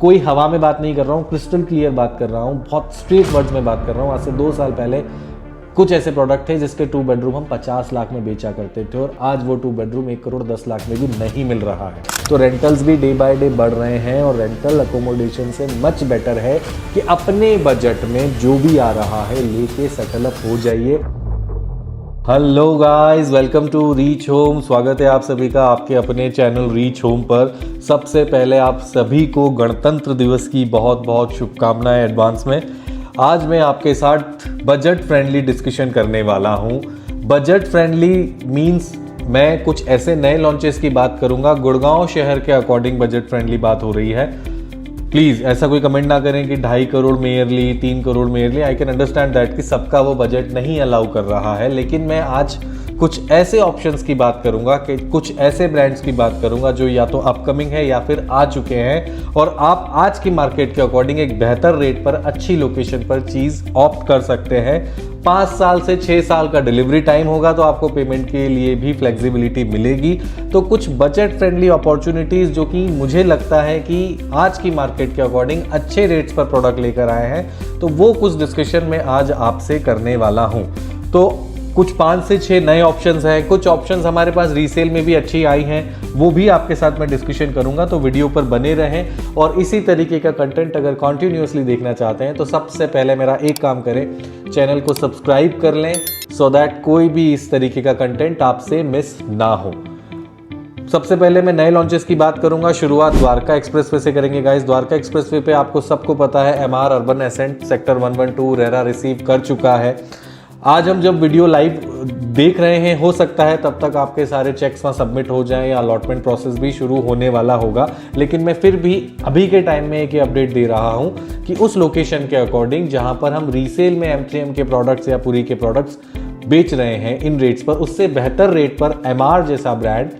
कोई हवा में बात नहीं कर रहा हूँ, क्रिस्टल क्लियर बात कर रहा हूँ, बहुत स्ट्रेट वर्ड्स में बात कर रहा हूँ। आज से 2 साल पहले कुछ ऐसे प्रोडक्ट थे जिसके 2 बेडरूम हम 50 लाख में बेचा करते थे और आज वो 2 बेडरूम 1 करोड़ 10 लाख में भी नहीं मिल रहा है। तो रेंटल्स भी डे बाय डे बढ़ रहे हैं और रेंटल अकोमोडेशन से मच बेटर है कि अपने बजट में जो भी आ रहा है लेके सेटल अप हो जाइए। Hello guys, welcome to Reach Home. स्वागत है आप सभी का आपके अपने चैनल रीच होम पर। सबसे पहले आप सभी को गणतंत्र दिवस की बहुत बहुत शुभकामनाएं एडवांस में। आज मैं आपके साथ बजट फ्रेंडली डिस्कशन करने वाला हूं। बजट फ्रेंडली मींस मैं कुछ ऐसे नए लॉन्चेस की बात करूंगा। गुड़गांव शहर के अकॉर्डिंग बजट फ्रेंडली बात हो रही है। प्लीज़ ऐसा कोई कमेंट ना करें कि 2.5 crore merely, 3 crore merely. I can understand that कि सबका वो बजट नहीं अलाउ कर रहा है, लेकिन मैं आज कुछ ऐसे ऑप्शंस की बात करूंगा कि कुछ ऐसे ब्रांड्स की बात करूंगा जो या तो अपकमिंग है या फिर आ चुके हैं और आप आज की मार्केट के अकॉर्डिंग एक बेहतर रेट पर अच्छी लोकेशन पर चीज़ ऑप्ट कर सकते हैं। 5 साल से 6 साल का डिलीवरी टाइम होगा तो आपको पेमेंट के लिए भी फ्लेक्सिबिलिटी मिलेगी। तो कुछ बजट फ्रेंडली अपॉर्चुनिटीज़ जो कि मुझे लगता है कि आज की मार्केट के अकॉर्डिंग अच्छे रेट्स पर प्रोडक्ट लेकर आए हैं, तो वो कुछ डिस्कशन में आज आपसे करने वाला हूं। तो कुछ 5 से 6 नए ऑप्शंस हैं, कुछ ऑप्शंस हमारे पास रीसेल में भी अच्छी आई हैं, वो भी आपके साथ मैं डिस्कशन करूंगा। तो वीडियो पर बने रहें और इसी तरीके का कंटेंट अगर कॉन्टिन्यूसली देखना चाहते हैं तो सबसे पहले मेरा एक काम करें, चैनल को सब्सक्राइब कर लें सो दैट कोई भी इस तरीके का कंटेंट आपसे मिस ना हो। सबसे पहले मैं नए लॉन्चेस की बात करूंगा। शुरुआत द्वारका एक्सप्रेसवे से करेंगे गाइस। द्वारका एक्सप्रेसवे पे आपको सबको पता है MR Urban Ascent sector 112 RERA receive कर चुका है। आज हम जब वीडियो लाइव देख रहे हैं, हो सकता है तब तक आपके सारे चेक्स वहाँ सबमिट हो जाएं या अलॉटमेंट प्रोसेस भी शुरू होने वाला होगा, लेकिन मैं फिर भी अभी के टाइम में एक अपडेट दे रहा हूँ कि उस लोकेशन के अकॉर्डिंग जहाँ पर हम रीसेल में M3M के प्रोडक्ट्स या पूरी के प्रोडक्ट्स बेच रहे हैं इन रेट्स पर, उससे बेहतर रेट पर एमआर जैसा ब्रांड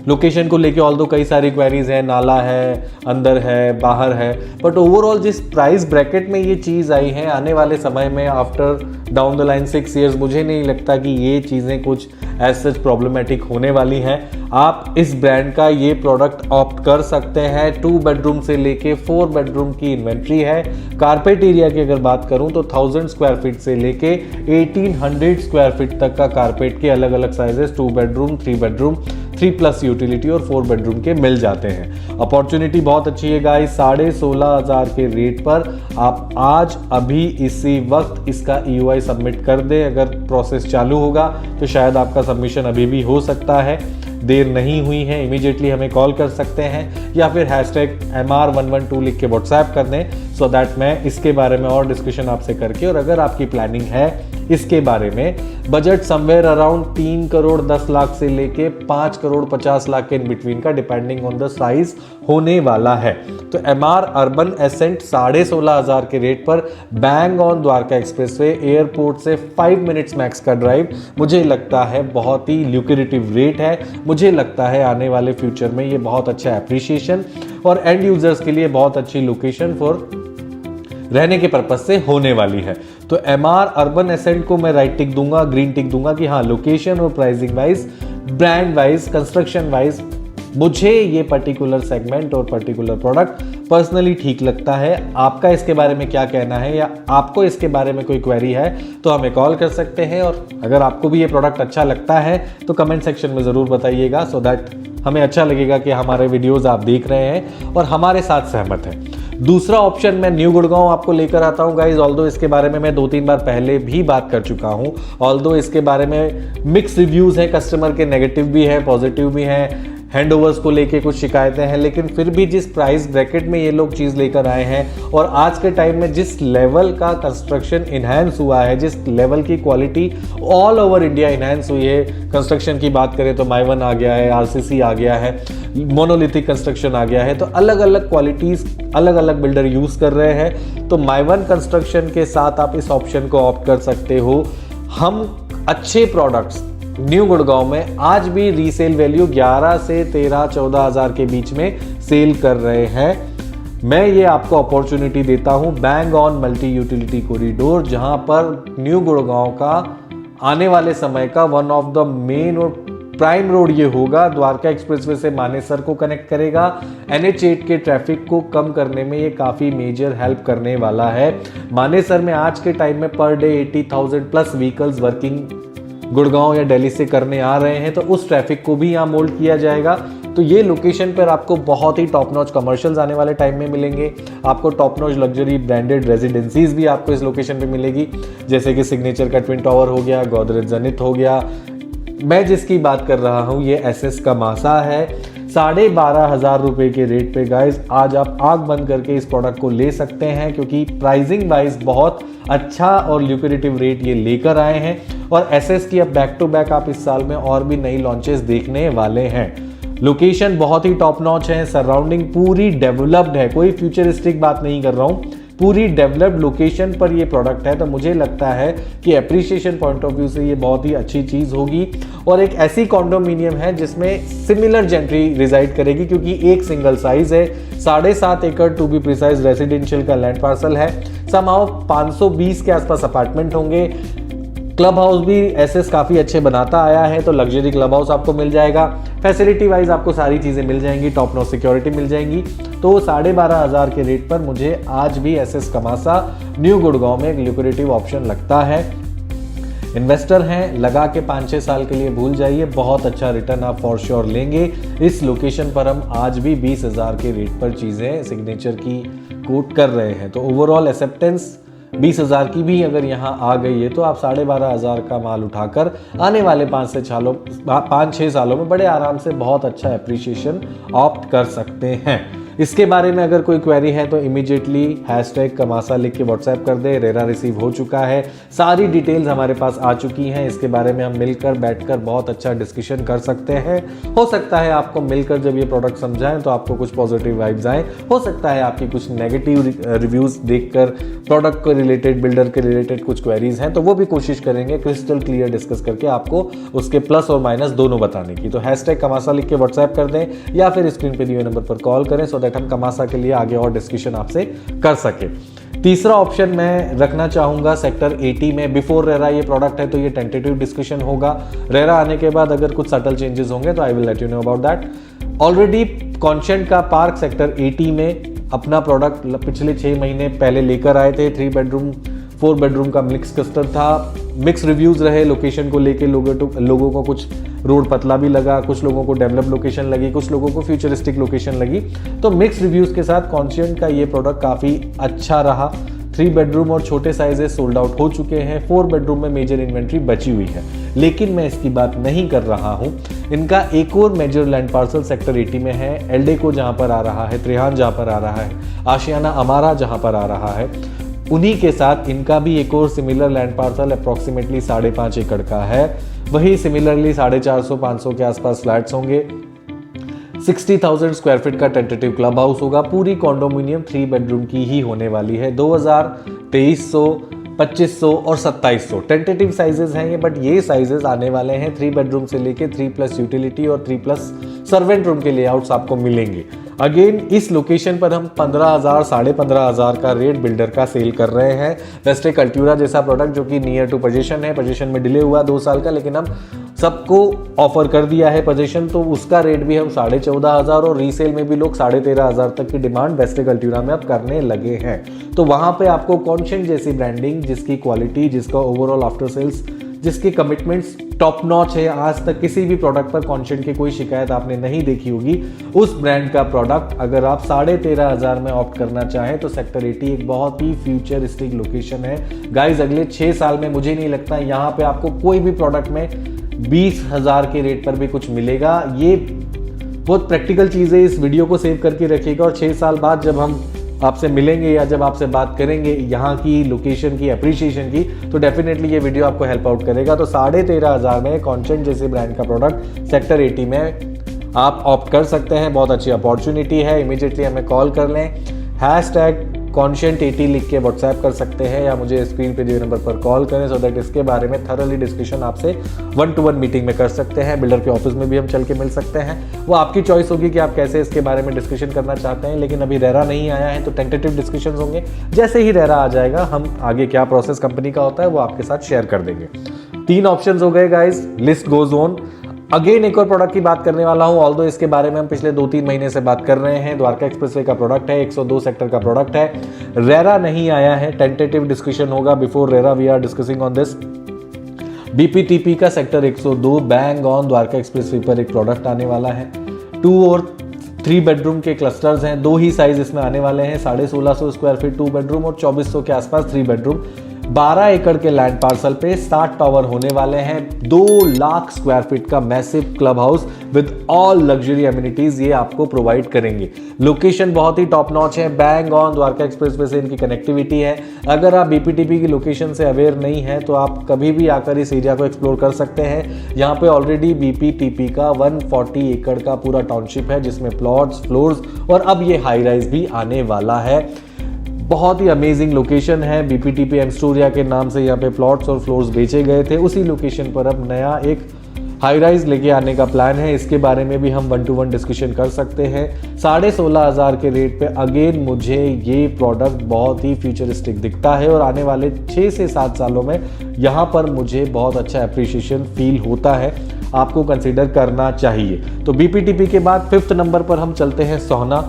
लोकेशन को लेके ऑल्दो कई सारी क्वेरीज है, नाला है, अंदर है, बाहर है, बट ओवरऑल जिस प्राइस ब्रैकेट में ये चीज़ आई है, आने वाले समय में after down the line 6 years मुझे नहीं लगता कि ये चीज़ें कुछ एज सच प्रॉब्लमेटिक होने वाली हैं। आप इस ब्रांड का ये प्रोडक्ट ऑप्ट कर सकते हैं। 2 बेडरूम से लेके 4 बेडरूम की इन्वेंट्री है। कारपेट एरिया की अगर बात करूं तो 1000 स्क्वायर फीट से लेके 1800 स्क्वायर फीट तक का कारपेट के अलग अलग साइजेस 2 बेडरूम, 3 बेडरूम, 3+ यूटिलिटी और 4 बेडरूम के मिल जाते हैं। अपॉर्चुनिटी बहुत अच्छी है गाइस। 16,500 के रेट पर आप आज अभी इसी वक्त इसका EOI सबमिट कर दें। अगर प्रोसेस चालू होगा तो शायद आपका सबमिशन अभी भी हो सकता है। देर नहीं हुई है, इमीडिएटली हमें कॉल कर सकते हैं या फिर #MR112 लिख के व्हाट्सएप कर दें सो दैट मैं इसके बारे में और डिस्कशन आपसे करके, और अगर आपकी प्लानिंग है इसके बारे में, budget somewhere around 3 crore 10 lakh से लेके 5 करोड़ 50 लाख के इन बिटवीन का डिपेंडिंग ऑन द साइज होने वाला है। तो एमआर अर्बन एसेंट 16,500 के रेट पर bang on Dwarka expressway, airport से 5 मिनट्स मैक्स का ड्राइव, मुझे लगता है बहुत ही ल्यूक्रेटिव रेट है। मुझे लगता है आने वाले फ्यूचर में ये बहुत अच्छा एप्रिसिएशन और एंड यूजर्स के लिए बहुत अच्छी लोकेशन फॉर रहने के पर्पज से होने वाली है। तो एमआर अर्बन एसेंट को मैं राइट टिक दूंगा, ग्रीन टिक दूंगा कि हाँ, लोकेशन और pricing wise, brand wise, construction wise मुझे ये पर्टिकुलर सेगमेंट और पर्टिकुलर प्रोडक्ट पर्सनली ठीक लगता है। आपका इसके बारे में क्या कहना है या आपको इसके बारे में कोई क्वेरी है तो हमें कॉल कर सकते हैं, और अगर आपको भी ये प्रोडक्ट अच्छा लगता है तो कमेंट सेक्शन में ज़रूर बताइएगा सो दैट हमें अच्छा लगेगा कि हमारे वीडियोज़ आप देख रहे हैं और हमारे साथ सहमत हैं। दूसरा ऑप्शन मैं न्यू गुड़गांव आपको लेकर आता हूं गाइज। ऑल्दो इसके बारे में मैं 2-3 बार पहले भी बात कर चुका हूं। ऑल्दो इसके बारे में मिक्स रिव्यूज हैं, कस्टमर के नेगेटिव भी हैं, पॉजिटिव भी हैं, हैंडओवर्स को लेके कुछ शिकायतें हैं, लेकिन फिर भी जिस प्राइस ब्रैकेट में ये लोग चीज़ लेकर आए हैं और आज के टाइम में जिस लेवल का कंस्ट्रक्शन इन्हांस हुआ है, जिस लेवल की quality all over India enhance हुई है, कंस्ट्रक्शन की बात करें तो माइवन आ गया है, RCC आ गया है, मोनोलिथिक कंस्ट्रक्शन आ गया है, तो अलग अलग क्वालिटीज़ अलग अलग बिल्डर यूज़ कर रहे हैं। तो माइवन कंस्ट्रक्शन के साथ आप इस ऑप्शन को ऑप्ट कर सकते हो। हम अच्छे प्रोडक्ट्स न्यू गुड़गांव में आज भी रीसेल वैल्यू 11 से 13-14 हज़ार के बीच में सेल कर रहे हैं। मैं ये आपको अपॉर्चुनिटी देता हूं bang on multi utility corridor, जहां पर न्यू गुड़गांव का आने वाले समय का वन ऑफ द मेन और प्राइम रोड ये होगा, द्वारका एक्सप्रेसवे से मानेसर को कनेक्ट करेगा। NH8 के ट्रैफिक को कम करने में ये काफ़ी मेजर हेल्प करने वाला है। मानेसर में आज के टाइम में per day 80,000 plus vehicles working Gurgaon या दिल्ली से करने आ रहे हैं, तो उस ट्रैफिक को भी यहाँ मोल्ड किया जाएगा। तो ये लोकेशन पर आपको बहुत ही टॉप नॉच कमर्शियल्स आने वाले टाइम में मिलेंगे। आपको टॉप नॉच लग्जरी ब्रांडेड रेजिडेंसीज भी आपको इस लोकेशन पे मिलेगी, जैसे कि सिग्नेचर का ट्विन टावर हो गया, गोदरेज जेनिथ हो गया। मैं जिसकी बात कर रहा हूँ ये SS कमासा है। 12,500 रुपये के रेट पे गाइज आज आप आंख बंद करके इस प्रोडक्ट को ले सकते हैं, क्योंकि प्राइसिंग वाइज बहुत अच्छा और ल्यूक्रेटिव रेट ये लेकर आए हैं। और SS की अब बैक टू बैक आप इस साल में और भी नई लॉन्चेस देखने वाले हैं। लोकेशन बहुत ही टॉप नॉच है, सराउंडिंग पूरी डेवलप्ड है, कोई फ्यूचरिस्टिक बात नहीं कर रहा हूँ, पूरी डेवलप्ड लोकेशन पर ये प्रोडक्ट है। तो मुझे लगता है कि एप्रिसिएशन पॉइंट ऑफ व्यू से ये बहुत ही अच्छी चीज़ होगी। और एक ऐसी कॉन्डोमिनियम है जिसमें सिमिलर जेंट्री रिजाइड करेगी, क्योंकि एक सिंगल साइज है, 7.5 एकड़ टू बी प्रिसाइज रेसिडेंशियल का लैंड पार्सल है। समाओ 520 के आसपास अपार्टमेंट होंगे। क्लब हाउस भी SS काफ़ी अच्छे बनाता आया है, तो लग्जरी क्लब हाउस आपको मिल जाएगा। फैसिलिटी वाइज आपको सारी चीज़ें मिल जाएंगी, टॉप नॉच सिक्योरिटी मिल जाएंगी। तो 12,500 के रेट पर मुझे आज भी SS कमासा न्यू गुड़गांव में एक ल्यूक्रेटिव ऑप्शन लगता है। इन्वेस्टर हैं, लगा के 5-6 साल के लिए भूल जाइए, बहुत अच्छा रिटर्न आप फॉर श्योर लेंगे। इस लोकेशन पर हम आज भी 20,000 के रेट पर चीज़ें सिग्नेचर की कोट कर रहे हैं। तो ओवरऑल एक्सेप्टेंस 20,000 की भी अगर यहाँ आ गई है, तो आप 12,500 का माल उठाकर आने वाले 5-6 सालों में बड़े आराम से बहुत अच्छा एप्रिसिएशन ऑप्ट कर सकते हैं। इसके बारे में अगर कोई क्वेरी है तो इमीडिएटली #कमासा लिख के व्हाट्सएप कर दे। रेरा रिसीव हो चुका है, सारी डिटेल्स हमारे पास आ चुकी हैं। इसके बारे में हम मिलकर बैठकर बहुत अच्छा डिस्कशन कर सकते हैं। हो सकता है आपको मिलकर जब ये प्रोडक्ट समझाएं तो आपको कुछ पॉजिटिव वाइब्स आए, हो सकता है आपकी कुछ नेगेटिव रिव्यूज देखकर प्रोडक्ट के रिलेटेड, बिल्डर के रिलेटेड कुछ क्वेरीज हैं, तो वो भी कोशिश करेंगे क्रिस्टल क्लियर डिस्कस करके आपको उसके प्लस और माइनस दोनों बताने की। तो #कमासा लिख के व्हाट्सएप कर दें या फिर स्क्रीन पे दिए नंबर पर कॉल करें, सो दैट हम कमासा के लिए आगे और डिस्कशन आपसे कर सके। तीसरा ऑप्शन मैं रखना चाहूंगा सेक्टर 80 में। बिफोर रेरा ये प्रोडक्ट है, तो ये टेंटेटिव डिस्कशन होगा। रेरा आने के बाद अगर कुछ सटल चेंजेस होंगे तो I will let you know about that. Already Conscient का पार्क सेक्टर 80 में अपना प्रोडक्ट पिछले 6 महीने पहले लेकर आए थे। 3 बेडरूम 4 बेडरूम का मिक्स क्लस्टर था। मिक्स रिव्यूज रहे लोकेशन को लेके, लोगों को कुछ रोड पतला भी लगा, कुछ लोगों को डेवलप लोकेशन लगी, कुछ लोगों को फ्यूचरिस्टिक लोकेशन लगी। तो मिक्स रिव्यूज के साथ कॉन्शियंट का ये प्रोडक्ट काफ़ी अच्छा रहा। 3 बेडरूम और छोटे साइजेस सोल्ड आउट हो चुके हैं। 4 बेडरूम में मेजर इन्वेंट्री बची हुई है, लेकिन मैं इसकी बात नहीं कर रहा हूँ। इनका एक और मेजर लैंड पार्सल सेक्टर 80 में है। एल्डेको जहाँ पर आ रहा है, त्रिहान जहाँ पर आ रहा है, आशियाना अमारा जहाँ पर आ रहा है, उन्हीं के साथ इनका भी एक और सिमिलर लैंड पार्सल अप्रॉक्सीमेटली 5.5 एकड़ का है। वही सिमिलरली 450-500 के आसपास फ्लैट्स होंगे। 60,000 स्क्वायर फीट का टेंटेटिव क्लब हाउस होगा। पूरी कॉन्डोमिनियम 3 बेडरूम की ही होने वाली है। 2,000, 2,300, 2,500 और 2,700 टेंटेटिव साइजेस हैं ये, बट ये साइजेस आने वाले हैं 3 बेडरूम से लेके 3+ यूटिलिटी और 3+ सर्वेंट रूम के लेआउट्स आपको मिलेंगे। अगेन इस लोकेशन पर हम 15,000, 15,500 का रेट बिल्डर का सेल कर रहे हैं। वेस्टे कल्ट्यूरा जैसा प्रोडक्ट जो कि नियर टू पोजीशन है, पोजीशन में डिले हुआ 2 साल का, लेकिन हम सबको ऑफर कर दिया है पोजीशन, तो उसका रेट भी हम 14,500 और रीसेल में भी लोग 13,500 तक की डिमांड वेस्टे कल्ट्यूरा में अब करने लगे हैं। तो वहाँ पे आपको कॉन्शियंट जैसी ब्रांडिंग, जिसकी क्वालिटी, जिसका ओवरऑल आफ्टर सेल्स, जिसकी कमिटमेंट्स टॉप नॉच है, आज तक किसी भी प्रोडक्ट पर कॉन्शियंट की कोई शिकायत आपने नहीं देखी होगी, उस ब्रांड का प्रोडक्ट अगर आप 13,500 में ऑप्ट करना चाहें तो सेक्टर 80 एक बहुत ही फ्यूचरिस्टिक लोकेशन है। गाइज अगले 6 साल में मुझे नहीं लगता यहाँ पे आपको कोई भी प्रोडक्ट में 20,000 के रेट पर भी कुछ मिलेगा। ये बहुत प्रैक्टिकल चीज़ है, इस वीडियो को सेव करके रखिएगा और 6 साल बाद जब हम आपसे मिलेंगे या जब आपसे बात करेंगे यहाँ की लोकेशन की, एप्रिसिएशन की, तो डेफिनेटली ये वीडियो आपको हेल्प आउट करेगा। तो 13,500 में कॉन्शियंट जैसे ब्रांड का प्रोडक्ट सेक्टर 80 में आप ऑप्ट कर सकते हैं। बहुत अच्छी अपॉर्चुनिटी है। इमीडिएटली हमें कॉल कर लें, #conscient80 लिख के व्हाट्सएप कर सकते हैं या मुझे स्क्रीन पे दिए नंबर पर कॉल करें, सो दैट इसके बारे में थरली डिस्कशन आपसे 1-to-1 मीटिंग में कर सकते हैं। बिल्डर के ऑफिस में भी हम चल के मिल सकते हैं। वो आपकी चॉइस होगी कि आप कैसे इसके बारे में डिस्कशन करना चाहते हैं, लेकिन अभी रेरा नहीं आया है तो टेंटेटिव डिस्कशन होंगे। जैसे ही रेरा आ जाएगा हम आगे क्या प्रोसेस कंपनी का होता है वो आपके साथ शेयर कर देंगे। 3 ऑप्शन हो गए guys, list goes on. Again एक और प्रोडक्ट की बात करने वाला हूं, ऑल्दो इसके बारे में हम पिछले 2-3 महीने से बात कर रहे हैं। द्वारका एक्सप्रेसवे का प्रोडक्ट है, 102 सेक्टर का प्रोडक्ट है, रेरा नहीं आया है, टेंटेटिव डिस्कशन होगा before RERA, we are discussing on this. BPTP का sector 102 bang on Dwarka expressway पर एक प्रोडक्ट आने वाला है। 2 और 3 बेडरूम के क्लस्टर्स हैं, 2 ही साइज इसमें आने वाले हैं, 1650 स्क्वायर फीट 2 बेडरूम और 2400 के आसपास 3 बेडरूम। 12 एकड़ के लैंड पार्सल पे 60 टावर होने वाले हैं, 2 लाख स्क्वायर फीट का massive club house with all luxury amenities ये आपको प्रोवाइड करेंगे। लोकेशन बहुत ही टॉप नॉच है, बैंग ऑन द्वारका एक्सप्रेसवे से इनकी कनेक्टिविटी है। अगर आप बीपीटीपी की लोकेशन से अवेयर नहीं है तो आप कभी भी आकर इस एरिया को एक्सप्लोर कर सकते हैं। यहाँ पे ऑलरेडी बीपीटीपी का 140 एकड़ का पूरा टाउनशिप है, जिसमें प्लॉट्स, फ्लोर्स और अब ये हाई राइज भी आने वाला है। बहुत ही अमेजिंग लोकेशन है। बीपीटीपी एस्टोरिया के नाम से यहाँ पे प्लॉट्स और फ्लोर्स बेचे गए थे, उसी लोकेशन पर अब नया एक हाई राइज लेके आने का प्लान है। इसके बारे में भी हम 1-to-1 डिस्कशन कर सकते हैं। 16,500 के रेट पे अगेन मुझे ये प्रोडक्ट बहुत ही फ्यूचरिस्टिक दिखता है और आने वाले 6 से 7 सालों में यहाँ पर मुझे बहुत अच्छा एप्रिशिएशन फील होता है, आपको कंसिडर करना चाहिए। तो बीपीटीपी के बाद 5th नंबर पर हम चलते हैं सोहना।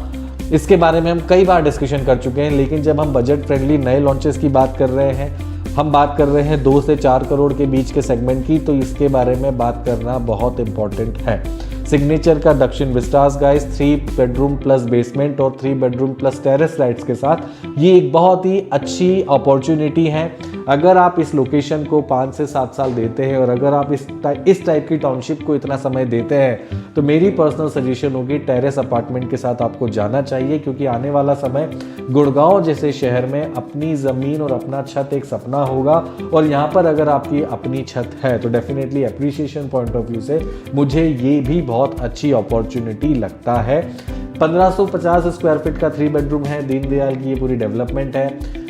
इसके बारे में हम कई बार डिस्कशन कर चुके हैं, लेकिन जब हम बजट फ्रेंडली नए लॉन्चेस की बात कर रहे हैं, हम बात कर रहे हैं 2 से 4 करोड़ के बीच के सेगमेंट की, तो इसके बारे में बात करना बहुत इंपॉर्टेंट है। सिग्नेचर का दक्षिण Vistas guys 3 bedroom plus basement और 3 बेडरूम प्लस टेरेस राइट्स के साथ ये एक बहुत ही अच्छी अपॉर्चुनिटी है। अगर आप इस लोकेशन को 5 से 7 साल देते हैं और अगर आप इस टाइप की टाउनशिप को इतना समय देते हैं, तो मेरी पर्सनल सजेशन होगी टेरेस अपार्टमेंट के साथ आपको जाना चाहिए, क्योंकि आने वाला समय गुड़गांव जैसे शहर में अपनी ज़मीन और अपना छत एक सपना होगा। और यहाँ पर अगर आपकी अपनी छत है तो definitely appreciation point of view से मुझे ये भी बहुत अच्छी अपॉर्चुनिटी लगता है। 1550 स्क्वायर फीट का 3 बेडरूम है, दीनदयाल की ये पूरी डेवलपमेंट है।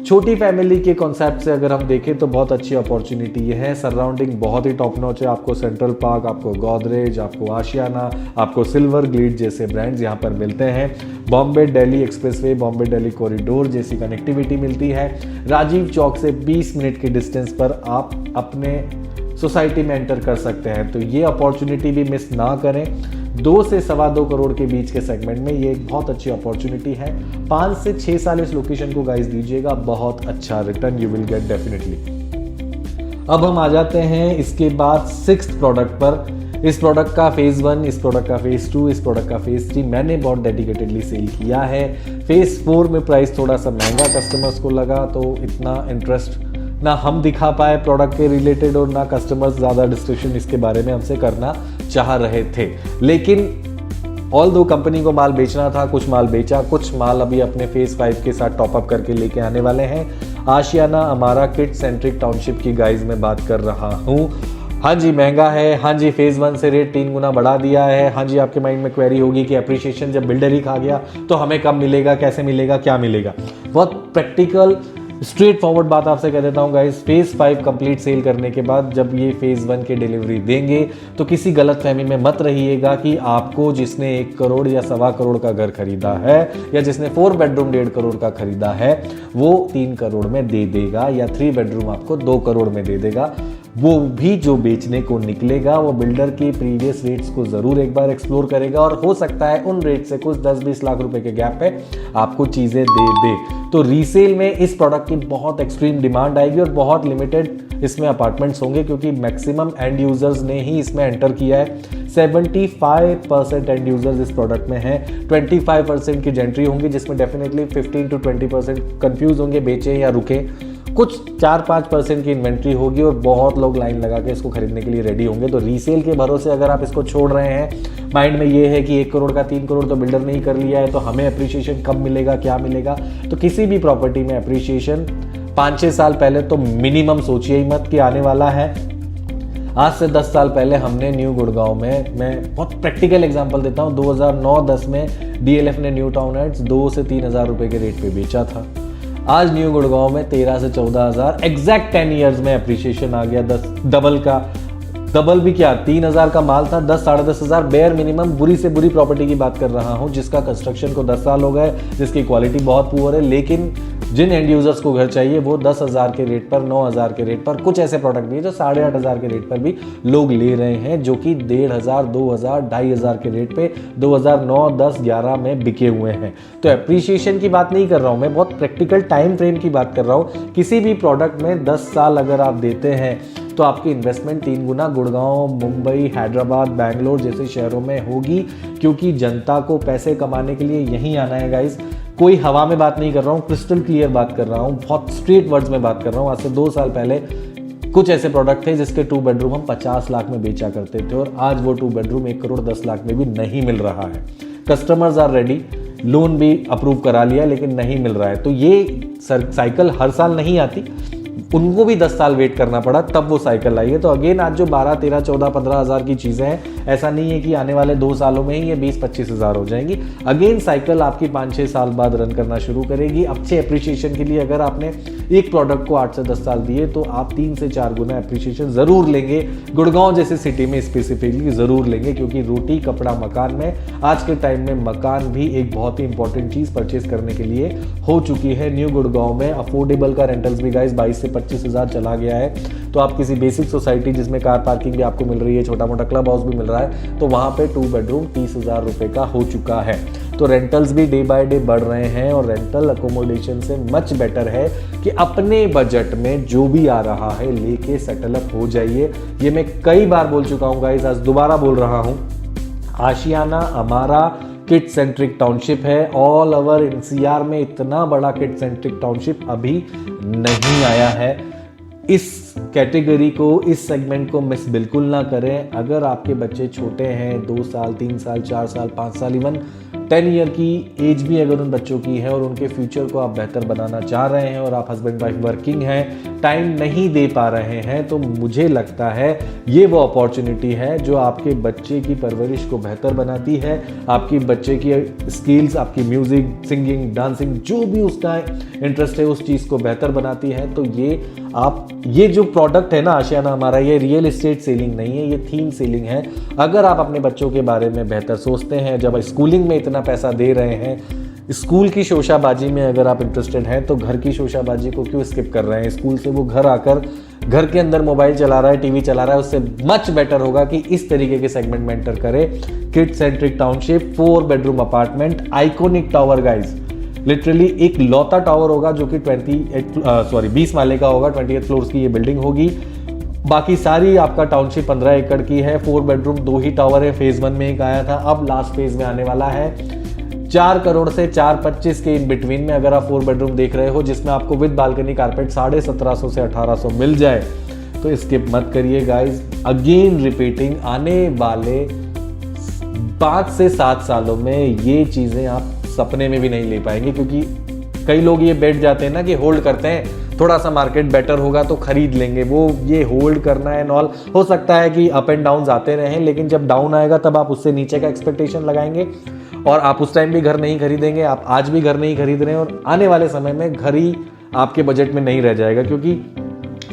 छोटी फैमिली के कॉन्सेप्ट से अगर हम देखें तो बहुत अच्छी अपॉर्चुनिटी ये है। सराउंडिंग बहुत ही टॉप नॉच है, आपको सेंट्रल पार्क, आपको गोदरेज, आपको आशियाना, आपको सिल्वर ग्लिड जैसे ब्रांड्स यहाँ पर मिलते हैं। बॉम्बे दिल्ली एक्सप्रेसवे, बॉम्बे दिल्ली कॉरिडोर जैसी कनेक्टिविटी मिलती है। राजीव चौक से 20 मिनट के डिस्टेंस पर आप अपने सोसाइटी में एंटर कर सकते हैं, तो ये अपॉर्चुनिटी भी मिस ना करें। 2 से 2.25 करोड़ के बीच के सेगमेंट में ये एक बहुत अच्छी अपॉर्चुनिटी है। 5 से 6 साल इस लोकेशन को गाइस दीजिएगा, बहुत अच्छा return you will get definitely. अब हम आ जाते हैं इसके बाद 6th प्रोडक्ट पर। इस प्रोडक्ट का फेज़ 1, इस प्रोडक्ट का फेज़ 2, इस प्रोडक्ट का फेज़ 3 मैंने बहुत डेडिकेटेडली सेल किया है। फेज़ 4 में प्राइस थोड़ा सा महंगा कस्टमर्स को लगा, तो इतना इंटरेस्ट ना हम दिखा पाए प्रोडक्ट के रिलेटेड और ना कस्टमर्स ज़्यादा डिस्कशन इसके बारे में हमसे करना चाह रहे थे। लेकिन ऑल्दो कंपनी को माल बेचना था, कुछ माल बेचा, कुछ माल अभी अपने फेज़ 5 के साथ टॉपअप करके लेके आने वाले हैं। आशियाना अमारा किड सेंट्रिक टाउनशिप की गाइज में बात कर रहा हूँ। हाँ जी महंगा है, हाँ जी फेज़ 1 से रेट 3 गुना बढ़ा दिया है। हाँ जी आपके माइंड में क्वेरी होगी कि एप्रिसिएशन जब बिल्डर ही खा गया तो हमें कब मिलेगा, कैसे मिलेगा, क्या मिलेगा। बहुत प्रैक्टिकल स्ट्रेट फॉरवर्ड बात आपसे कह देता हूँ गाइस, फेज़ 5 कंप्लीट सेल करने के बाद जब ये फेज़ 1 के डिलीवरी देंगे तो किसी गलत फहमी में मत रहिएगा कि आपको जिसने 1 करोड़ या 1.25 करोड़ का घर खरीदा है या जिसने 4 बेडरूम 1.5 करोड़ का खरीदा है वो 3 करोड़ में दे देगा या 3 बेडरूम आपको 2 करोड़ में दे देगा। वो भी जो बेचने को निकलेगा वो बिल्डर के प्रीवियस रेट्स को ज़रूर एक बार एक्सप्लोर करेगा और हो सकता है उन रेट से कुछ 10-20 लाख रुपए के गैप पे आपको चीज़ें दे दे। तो रीसेल में इस प्रोडक्ट की बहुत एक्सट्रीम डिमांड आएगी और बहुत लिमिटेड इसमें अपार्टमेंट्स होंगे, क्योंकि मैक्सिमम एंड यूजर्स ने ही इसमें एंटर किया है। 75% एंड यूजर्स इस प्रोडक्ट में हैं। 25% की जेंट्री होंगी, जिसमें डेफिनेटली 15 to 20% कंफ्यूज होंगे, बेचें या रुकें। कुछ 4-5% की इन्वेंट्री होगी और बहुत लोग लाइन लगा के इसको खरीदने के लिए रेडी होंगे। तो रीसेल के भरोसे अगर आप इसको छोड़ रहे हैं, माइंड में ये है कि 1 करोड़ का 3 करोड़ तो बिल्डर ने ही कर लिया है, तो हमें अप्रिशिएशन कब मिलेगा, क्या मिलेगा। तो किसी भी प्रॉपर्टी में अप्रिशिएशन 5-6 साल पहले तो मिनिमम सोचिए ही मत कि आने वाला है। आज से 10 साल पहले हमने न्यू गुड़गांव में, मैं बहुत प्रैक्टिकल एग्जांपल देता हूँ, 2009-10 में डीएलएफ ने न्यू टाउन हाइट्स 2 से 3 हज़ार रुपये के रेट पे बेचा था। आज न्यू गुड़गांव में 13 से 14 हज़ार, एग्जैक्ट 10 ईयर्स में अप्रिशिएशन आ गया। 10 डबल का, डबल भी क्या, 3,000 का माल था 10-10.5 हज़ार। बेयर मिनिमम बुरी से बुरी प्रॉपर्टी की बात कर रहा हूँ जिसका कंस्ट्रक्शन को 10 साल हो गए, जिसकी क्वालिटी बहुत पुअर है, लेकिन जिन एंड यूजर्स को घर चाहिए वो 10,000 के रेट पर, 9,000 के रेट पर, कुछ ऐसे प्रोडक्ट भी है जो 8,500 के रेट पर भी लोग ले रहे हैं, जो कि 1,500, 2,000, 2,500 के रेट पे 2009, 10, 11 में बिके हुए हैं। तो एप्रिसिएशन की बात नहीं कर रहा हूं मैं, बहुत प्रैक्टिकल टाइम फ्रेम की बात कर रहा हूं। किसी भी प्रोडक्ट में 10 साल अगर आप देते हैं तो आपकी इन्वेस्टमेंट 3 गुना गुड़गांव, मुंबई, हैदराबाद, बैंगलोर जैसे शहरों में होगी, क्योंकि जनता को पैसे कमाने के लिए यहीं आना है गाइस। कोई हवा में बात नहीं कर रहा हूँ, क्रिस्टल क्लियर बात कर रहा हूँ, बहुत स्ट्रेट वर्ड्स में बात कर रहा हूँ। आज से 2 साल पहले कुछ ऐसे प्रोडक्ट थे जिसके 2 बेडरूम हम 50 लाख में बेचा करते थे, और आज वो 2 बेडरूम 1 करोड़ 10 लाख में भी नहीं मिल रहा है। कस्टमर्स आर रेडी, लोन भी अप्रूव करा लिया, लेकिन नहीं मिल रहा है। तो ये साइकिल हर साल नहीं आती, उनको भी 10 साल वेट करना पड़ा, तब वो साइकिल आई है। तो अगेन आज जो 12, 13, 14, 15 हज़ार की चीज़ें हैं, ऐसा नहीं है कि आने वाले 2 सालों में ही ये 20-25 हज़ार हो जाएंगी। अगेन साइकिल आपकी 5-6 साल बाद रन करना शुरू करेगी। अच्छे अप्रिशिएशन के लिए अगर आपने एक प्रोडक्ट को 8 से 10 साल दिए तो आप 3 से 4 गुना अप्रिशिएशन ज़रूर लेंगे। गुड़गांव जैसे सिटी में स्पेसिफिकली ज़रूर लेंगे, क्योंकि रोटी कपड़ा मकान में आज के टाइम में मकान भी एक बहुत ही इंपॉर्टेंट चीज़ परचेज करने के लिए हो चुकी है। न्यू गुड़गांव में अफोर्डेबल का रेंटल्स भी गाइस 22 से 25 हज़ार चला गया है। तो आप किसी बेसिक सोसाइटी जिसमें कार पार्किंग भी आपको मिल रही है, छोटा मोटा क्लब हाउस भी मिल रहा है, तो वहां पे 2 बेडरूम 30,000 रुपए का हो चुका है। तो रेंटल्स भी डे बाय डे बढ़ रहे हैं, और रेंटल अकोमोडेशन से मच बेटर है कि अपने बजट में जो भी आ रहा है लेके सेटलअप हो जाइए। ये मैं कई बार बोल चुका हूँ गाइस, आज दोबारा बोल रहा हूँ। आशियाना हमारा किड सेंट्रिक टाउनशिप है। ऑल ओवर एनसीआर में इतना बड़ा किड सेंट्रिक टाउनशिप अभी नहीं आया है। इस कैटेगरी को, इस सेगमेंट को मिस बिल्कुल ना करें। अगर आपके बच्चे छोटे हैं, 2 साल, 3 साल, 4 साल, 5 साल, इवन 10 ईयर की एज भी अगर उन बच्चों की है, और उनके फ्यूचर को आप बेहतर बनाना चाह रहे हैं, और आप हस्बैंड वाइफ वर्किंग हैं, टाइम नहीं दे पा रहे हैं, तो मुझे लगता है ये वो अपॉर्चुनिटी है जो आपके बच्चे की परवरिश को बेहतर बनाती है, आपकी बच्चे की स्किल्स, आपकी म्यूजिक, सिंगिंग, डांसिंग, जो भी उसका इंटरेस्ट है उस चीज़ को बेहतर बनाती है। तो ये जो प्रोडक्ट है ना आशियाना हमारा, ये रियल एस्टेट सेलिंग नहीं है, ये थीम सेलिंग है। अगर आप अपने बच्चों के बारे में बेहतर सोचते हैं, जब स्कूलिंग में इतना पैसा दे रहे हैं, स्कूल की शोशाबाजी में अगर आप इंटरेस्टेड हैं, तो घर की शोशाबाजी को क्यों स्किप कर रहे हैं? स्कूल से वो घर आकर घर के अंदर मोबाइल चला रहा है, टीवी चला रहा है, उससे मच बेटर होगा कि इस तरीके के सेगमेंट में एंटर करे। Kid centric township, 4 bedroom apartment, iconic tower guys, literally एक लौता टावर होगा जो कि 20 माले का होगा, 28 फ्लोर्स की ये बिल्डिंग होगी। बाकी सारी आपका टाउनशिप 15 एकड़ की है। 4 बेडरूम, 2 ही टावर है, फेज 1 में एक आया था, अब लास्ट फेज में आने वाला है। 4 करोड़ से 425 के इन बिटवीन में अगर आप 4 बेडरूम देख रहे हो, जिसमें आपको विद बालकनी कारपेट 1750 से 1800 मिल जाए, तो स्किप मत करिए गाइज। अगेन रिपीटिंग, आने वाले 5 से 7 सालों में ये चीजें आप सपने में भी नहीं ले पाएंगे, क्योंकि कई लोग ये बैठ जाते हैं ना कि होल्ड करते हैं, थोड़ा सा मार्केट बेटर होगा तो खरीद लेंगे। वो ये होल्ड करना है नॉल, हो सकता है कि अप एंड डाउन आते रहें, लेकिन जब डाउन आएगा तब आप उससे नीचे का एक्सपेक्टेशन लगाएंगे, और आप उस टाइम भी घर नहीं खरीदेंगे। आप आज भी घर नहीं खरीद रहे हैं, और आने वाले समय में घर ही आपके बजट में नहीं रह जाएगा, क्योंकि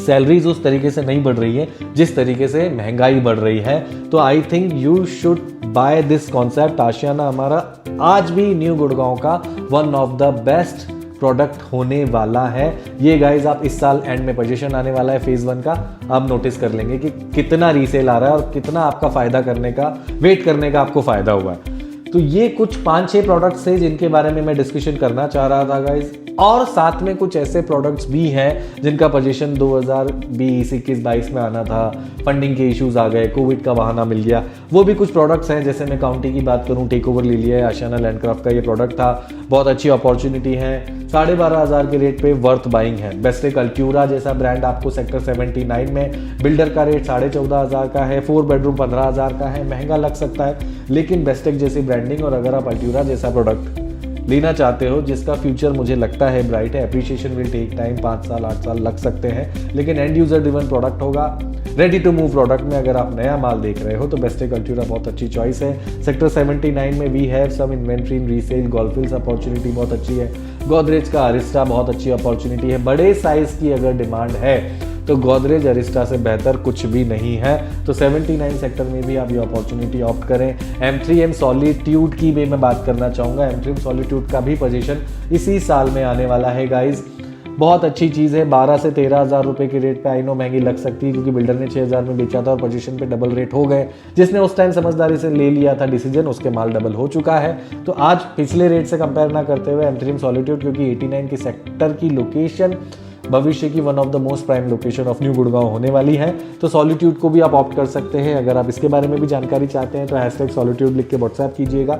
सैलरीज उस तरीके से नहीं बढ़ रही है जिस तरीके से महंगाई बढ़ रही है। तो I think you should buy this concept. Ashiana हमारा आज भी न्यू गुड़गांव का one of the best product होने वाला है। ये गाइज आप इस साल एंड में पोजीशन आने वाला है फेज 1 का, आप नोटिस कर लेंगे कि कितना रीसेल आ रहा है और कितना आपका फायदा करने का, वेट करने का आपको फायदा हुआ है। तो ये कुछ 5-6 प्रोडक्ट्स थे जिनके बारे में मैं डिस्कशन करना चाह रहा था गाइज, और साथ में कुछ ऐसे प्रोडक्ट्स भी हैं जिनका पोजीशन 2020, 21, 22 में आना था, फंडिंग के इश्यूज आ गए, कोविड का बहाना मिल गया। वो भी कुछ प्रोडक्ट्स हैं, जैसे मैं काउंटी की बात करूं, टेक ओवर ले लिया है, आशियाना लैंडक्राफ्ट का ये प्रोडक्ट था, बहुत अच्छी अपॉर्चुनिटी है, 12,500 के रेट पे वर्थ बाइंग है। बेस्टेक अल्ट्यूरा जैसा ब्रांड आपको सेक्टर 79 में, बिल्डर का रेट 14,500 का है, 4 बेडरूम 15,000 का है, महंगा लग सकता है, लेकिन बेस्टेक जैसी ब्रांडिंग, और अगर आप अल्ट्यूरा जैसा प्रोडक्ट लेना चाहते हो जिसका फ्यूचर मुझे लगता है ब्राइट है, एप्रिशिएशन विल टेक टाइम, 5 साल 8 साल लग सकते हैं, लेकिन एंड यूजर ड्रिवन प्रोडक्ट होगा। रेडी टू मूव प्रोडक्ट में अगर आप नया माल देख रहे हो तो बेस्टेक अल्ट्यूरा बहुत अच्छी चॉइस है। सेक्टर 79 में we have some inventory in resale, golf hills opportunity बहुत अच्छी है, गोदरेज का अरिस्टा बहुत अच्छी अपॉर्चुनिटी है। बड़े साइज की अगर डिमांड है तो गोदरेज अरिस्टा से बेहतर कुछ भी नहीं है। तो 79 सेक्टर में भी आप ये अपॉर्चुनिटी ऑप्ट करें। M3M सॉलिट्यूड की भी मैं बात करना चाहूँगा। M3M सॉलिट्यूड का भी पोजीशन इसी साल में आने वाला है गाइज। बहुत अच्छी चीज़ है। 12 से 13 हज़ार रुपये की रेट पे आई नो महंगी लग सकती है, क्योंकि बिल्डर ने 6 हज़ार में बेचा था और पोजीशन पे डबल रेट हो गए। जिसने उस टाइम समझदारी से ले लिया था डिसीजन, उसके माल डबल हो चुका है। तो आज पिछले रेट से कंपेयर ना करते हुए M3M सॉलिट्यूड, क्योंकि 89 की सेक्टर की लोकेशन भविष्य की one of the most prime location of new Gurgaon होने वाली है। तो सॉलिट्यूड को भी आप ऑप्ट कर सकते हैं। अगर आप इसके बारे में भी जानकारी चाहते हैं तो #सॉलिट्यूड लिख के व्हाट्सएप कीजिएगा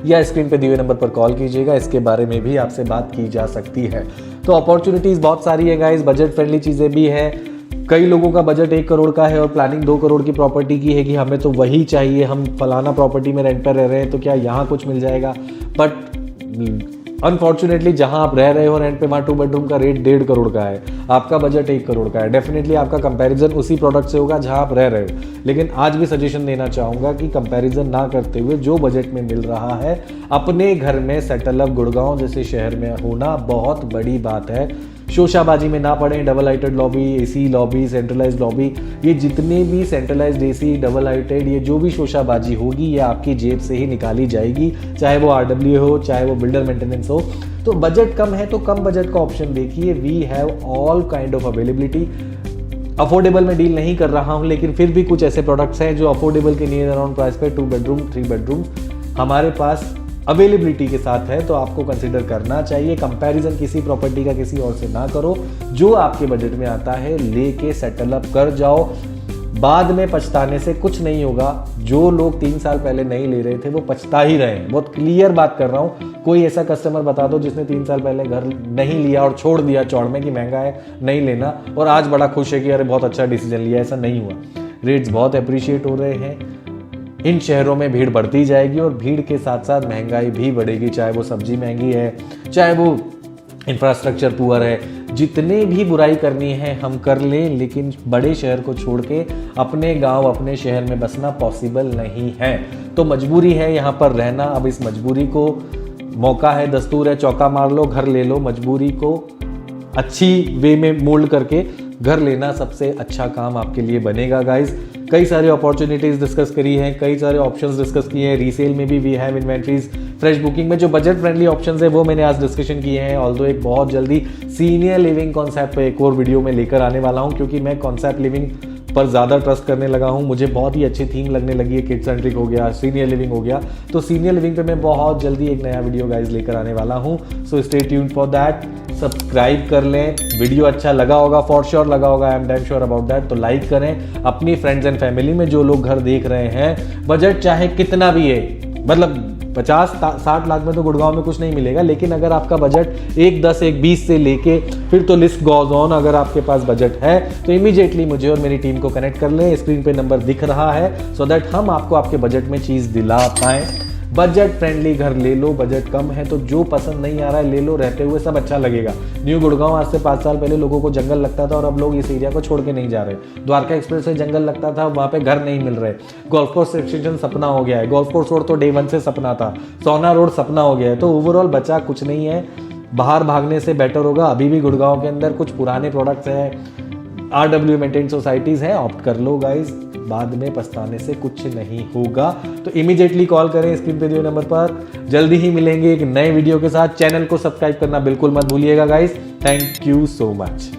या स्क्रीन पे दिए हुए नंबर पर कॉल कीजिएगा। इसके बारे में भी आपसे बात की जा सकती है। तो अपॉर्चुनिटीज़ बहुत सारी है गाइस, बजट फ्रेंडली चीज़ें भी हैं। कई लोगों का बजट 1 करोड़ का है और प्लानिंग 2 करोड़ की प्रॉपर्टी की है कि हमें तो वही चाहिए, हम फलाना प्रॉपर्टी में रेंट पर रह रहे हैं तो क्या यहाँ कुछ मिल जाएगा। बट अनफॉर्चुनेटली जहां आप रह रहे हो रेंट पे, वहाँ 2 बेडरूम का रेट 1.5 करोड़ का है, आपका बजट 1 करोड़ का है। डेफिनेटली आपका कंपैरिजन उसी प्रोडक्ट से होगा जहां आप रह रहे हो। लेकिन आज भी सजेशन देना चाहूँगा कि कंपैरिजन ना करते हुए जो बजट में मिल रहा है, अपने घर में सेटल अप गुड़गांव जैसे शहर में होना बहुत बड़ी बात है। शोशाबाजी में ना पड़े। Double heighted lobby, AC lobby, centralised lobby, ये जितने भी सेंट्रलाइज्ड एसी, डबल हाइटेड, ये जो भी शोशाबाजी होगी ये आपकी जेब से ही निकाली जाएगी, चाहे वो RW हो, चाहे वो बिल्डर मेंटेनेंस हो। तो बजट कम है तो कम बजट का ऑप्शन देखिए। We have all kind of availability. Affordable में डील नहीं कर रहा हूँ, लेकिन फिर भी कुछ ऐसे प्रोडक्ट्स हैं जो अफोर्डेबल के नियर अराउंड प्राइस पे 2 बेडरूम 3 बेडरूम हमारे पास अवेलेबिलिटी के साथ है, तो आपको कंसिडर करना चाहिए। कंपैरिजन किसी प्रॉपर्टी का किसी और से ना करो, जो आपके बजट में आता है लेके सेटल अप कर जाओ। बाद में पछताने से कुछ नहीं होगा। जो लोग 3 साल पहले नहीं ले रहे थे वो पछता ही रहे हैं। बहुत क्लियर बात कर रहा हूँ। कोई ऐसा कस्टमर बता दो जिसने 3 साल पहले घर नहीं लिया और छोड़ दिया चौड़ में कि महंगा है नहीं लेना, और आज बड़ा खुश है कि अरे बहुत अच्छा डिसीजन लिया। ऐसा नहीं हुआ। रेट्स बहुत अप्रिशिएट हो रहे हैं। इन शहरों में भीड़ बढ़ती जाएगी और भीड़ के साथ साथ महंगाई भी बढ़ेगी, चाहे वो सब्जी महंगी है, चाहे वो इंफ्रास्ट्रक्चर पुअर है। जितने भी बुराई करनी है हम कर लें, लेकिन बड़े शहर को छोड़ के अपने गांव, अपने शहर में बसना पॉसिबल नहीं है। तो मजबूरी है यहाँ पर रहना। अब इस मजबूरी को, मौका है, दस्तूर है, चौका मार लो, घर ले लो। मजबूरी को अच्छी वे में मोल्ड करके घर लेना सबसे अच्छा काम आपके लिए बनेगा गाइज। कई सारे अपॉर्चुनिटीज डिस्कस करी हैं, कई सारे ऑप्शंस डिस्कस किए हैं। रीसेल में भी we have inventories. Fresh booking में जो बजट फ्रेंडली ऑप्शंस है वो मैंने आज डिस्कशन किए हैं। ऑल्दो एक बहुत जल्दी सीनियर लिविंग कॉन्सेप्ट पे एक और वीडियो में लेकर आने वाला हूँ, क्योंकि मैं कॉन्सेप्ट लिविंग पर ज़्यादा ट्रस्ट करने लगा हूँ। मुझे बहुत ही अच्छी थीम लगने लगी है। किड सेंट्रिक हो गया, सीनियर लिविंग हो गया। तो सीनियर लिविंग पे मैं बहुत जल्दी एक नया वीडियो गाइज लेकर आने वाला हूँ। So stay tuned for that. Subscribe कर लें। वीडियो अच्छा लगा होगा, फॉर श्योर लगा होगा, I am damn sure about that. तो लाइक करें। अपनी फ्रेंड्स एंड फैमिली में जो लोग घर देख रहे हैं, बजट चाहे कितना भी है, मतलब 50-60 लाख में तो गुड़गांव में कुछ नहीं मिलेगा, लेकिन अगर आपका बजट 1 10 1 20 से लेके फिर तो लिस्ट गोज ऑन। अगर आपके पास बजट है तो इमीडिएटली मुझे और मेरी टीम को कनेक्ट कर लें। स्क्रीन पे नंबर दिख रहा है, सो दैट हम आपको आपके बजट में चीज़ दिला पाएँ। बजट फ्रेंडली घर ले लो। बजट कम है तो जो पसंद नहीं आ रहा है ले लो, रहते हुए सब अच्छा लगेगा। न्यू गुड़गांव आज से 5 साल पहले लोगों को जंगल लगता था और अब लोग इस एरिया को छोड़ के नहीं जा रहे। द्वारका एक्सप्रेस से जंगल लगता था, वहाँ पे घर नहीं मिल रहे। गोल्फ कोर्स एक्सटेंशन सपना हो गया है। गोल्फ कोर्स रोड तो डे 1 से सपना था। सोना रोड सपना हो गया है। तो ओवरऑल बचा कुछ नहीं है। बाहर भागने से बेटर होगा। अभी भी गुड़गांव के अंदर कुछ पुराने प्रोडक्ट्स हैं, RW मेंटेन सोसाइटीज़ हैं, ऑप्ट कर लो गाइज। बाद में पछताने से कुछ नहीं होगा। तो इमीडिएटली कॉल करें स्क्रीन पे दिए नंबर पर। जल्दी ही मिलेंगे एक नए वीडियो के साथ। चैनल को सब्सक्राइब करना बिल्कुल मत भूलिएगा guys. Thank you so much.